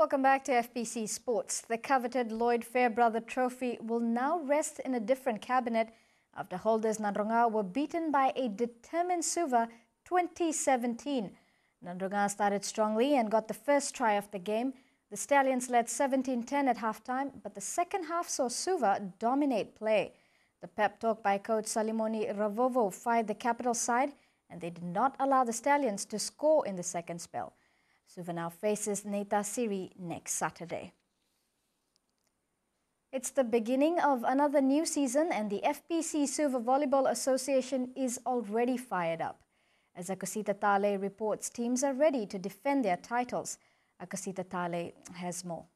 Welcome back to FBC Sports. The coveted Lloyd Fairbrother Trophy will now rest in a different cabinet after holders Nandronga were beaten by a determined Suva 2017. Nandronga started strongly and got the first try of the game. The Stallions led 17-10 at halftime, but the second half saw Suva dominate play. The pep talk by coach Salimoni Ravovo fired the capital side, and they did not allow the Stallions to score in the second spell. Suva now faces Neta Siri next Saturday. It's the beginning of another new season, and the FBC Suva Volleyball Association is already fired up. As Akosita Tale reports, teams are ready to defend their titles. Akosita Tale has more.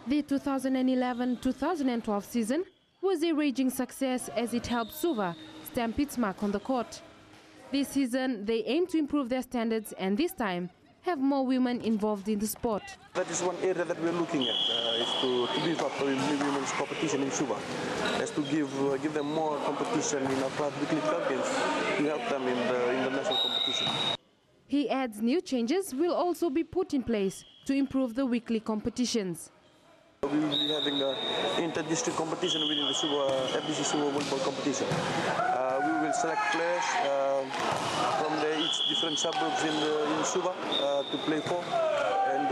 The 2011-2012 season was a raging success as it helped Suva stamp its mark on the court. This season, they aim to improve their standards and this time have more women involved in the sport. That is one area that we're looking at, is to beef up women's competition in Suva, is to give them more competition in our weekly club games to help them in the national competition. He adds new changes will also be put in place to improve the weekly competitions. We will be having an inter-district competition within the FBC Suva volleyball competition. We will select players from each different suburbs in Suva to play for and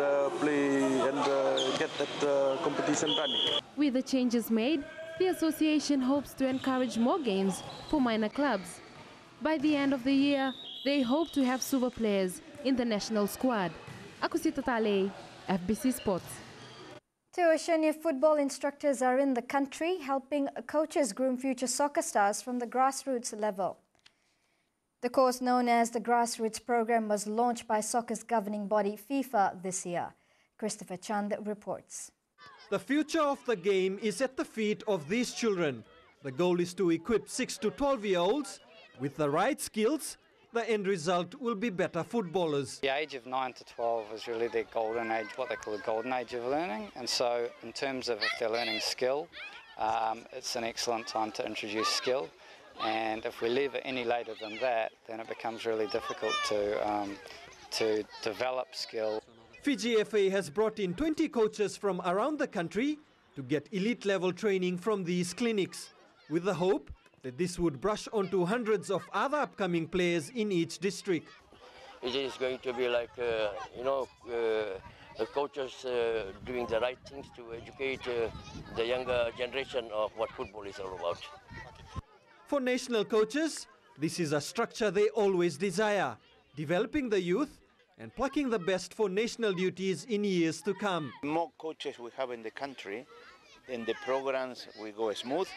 get that competition running. With the changes made, the association hopes to encourage more games for minor clubs. By the end of the year, they hope to have Suva players in the national squad. Akosita Tale, FBC Sports. Two Oceania football instructors are in the country helping coaches groom future soccer stars from the grassroots level. The course known as the Grassroots Program was launched by soccer's governing body FIFA this year. Christopher Chand reports. The future of the game is at the feet of these children. The goal is to equip 6 to 12-year-olds with the right skills. The end result will be better footballers. The age of 9 to 12 is really their golden age, what they call the golden age of learning. And so in terms of if they're learning skill, it's an excellent time to introduce skill. And if we leave it any later than that, then it becomes really difficult to develop skill. Fiji FA has brought in 20 coaches from around the country to get elite-level training from these clinics, with the hope that this would brush onto hundreds of other upcoming players in each district. It is going to be like, the coaches doing the right things to educate the younger generation of what football is all about. For national coaches, this is a structure they always desire, developing the youth and plucking the best for national duties in years to come. The more coaches we have in the country, and the programs will go smooth.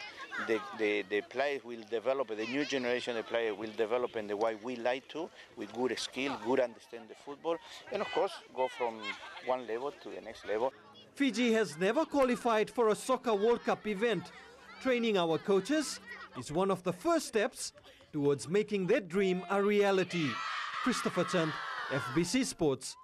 The players will develop, the new generation of players will develop in the way we like to, with good skill, good understand the football, and of course go from one level to the next level. Fiji has never qualified for a Soccer World Cup event. Training our coaches is one of the first steps towards making their dream a reality. Christopher Chand, FBC Sports.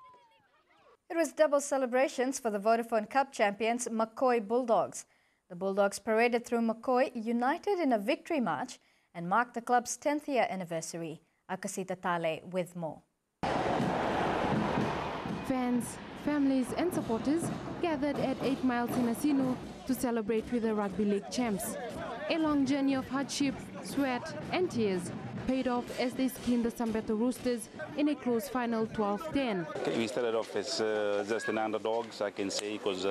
It was double celebrations for the Vodafone Cup champions McCoy Bulldogs. The Bulldogs paraded through McCoy, united in a victory march, and marked the club's 10th year anniversary. Akosita Tale with more. Fans, families and supporters gathered at 8 Miles in Asinu to celebrate with the Rugby League champs. A long journey of hardship, sweat and tears paid off as they skinned the Sambeto Roosters in a close final 12-10. We started off as just an underdogs, I can say, because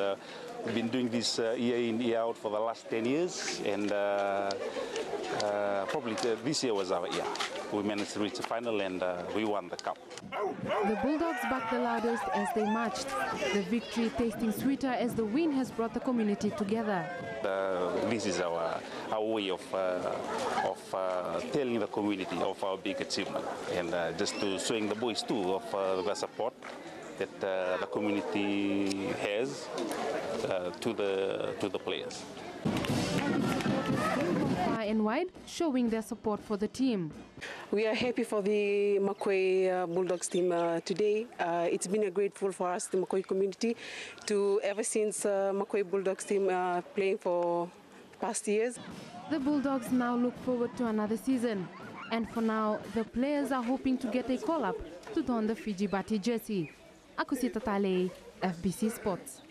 we've been doing this year in, year out for the last 10 years, and probably this year was our year. We managed to reach the final and we won the cup. The Bulldogs backed the loudest as they marched, the victory tasting sweeter as the win has brought the community together. This is our way of telling the community of our big achievement, and just to showing the boys too of the support that the community has to the players. Far and wide, showing their support for the team. We are happy for the McCoy Bulldogs team today. It's been a grateful for us, the McCoy community, to ever since McCoy Bulldogs team playing for past years. The Bulldogs now look forward to another season, and for now, the players are hoping to get a call-up to don the Fiji Bati jersey. Akosita Tale, FBC Sports.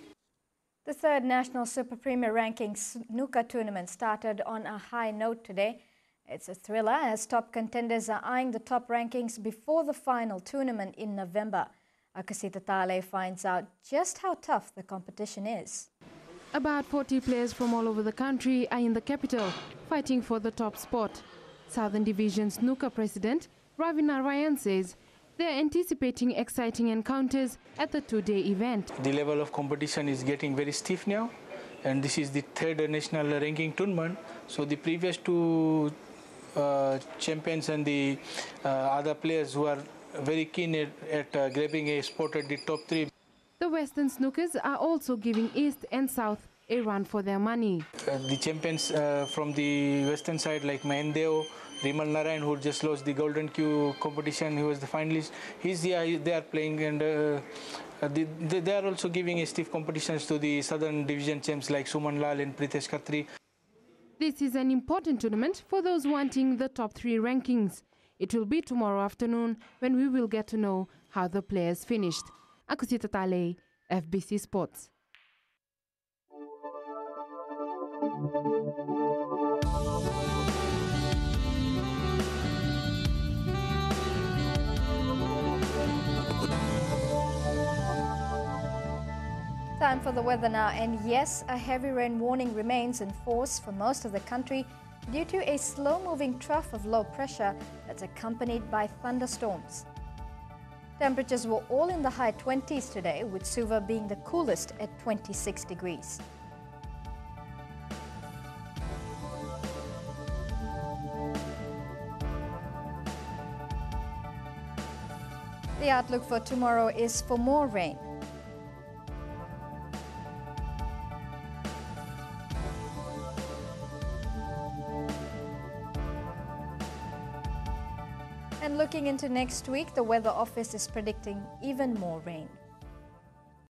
The third National Super Premier Ranking snooker tournament started on a high note today. It's a thriller as top contenders are eyeing the top rankings before the final tournament in November. Akasita Tale finds out just how tough the competition is. About 40 players from all over the country are in the capital, fighting for the top spot. Southern Division snooker president Ravina Ryan says they're anticipating exciting encounters at the two-day event. The level of competition is getting very stiff now, and this is the third national ranking tournament. So the previous two champions and the other players who are very keen at grabbing a spot at the top three. The Western snookers are also giving East and South a run for their money. The champions from the Western side like Mahendeo, Rimal Narayan, who just lost the Golden Q competition, he was the finalist. They are playing, and they are also giving a stiff competitions to the Southern Division champs like Suman Lal and Pritesh Khatri. This is an important tournament for those wanting the top three rankings. It will be tomorrow afternoon when we will get to know how the players finished. Akusita Tale, FBC Sports. Time for the weather now, and yes, a heavy rain warning remains in force for most of the country due to a slow-moving trough of low pressure that's accompanied by thunderstorms. Temperatures were all in the high 20s today, with Suva being the coolest at 26 degrees. The outlook for tomorrow is for more rain. And looking into next week, the Weather Office is predicting even more rain.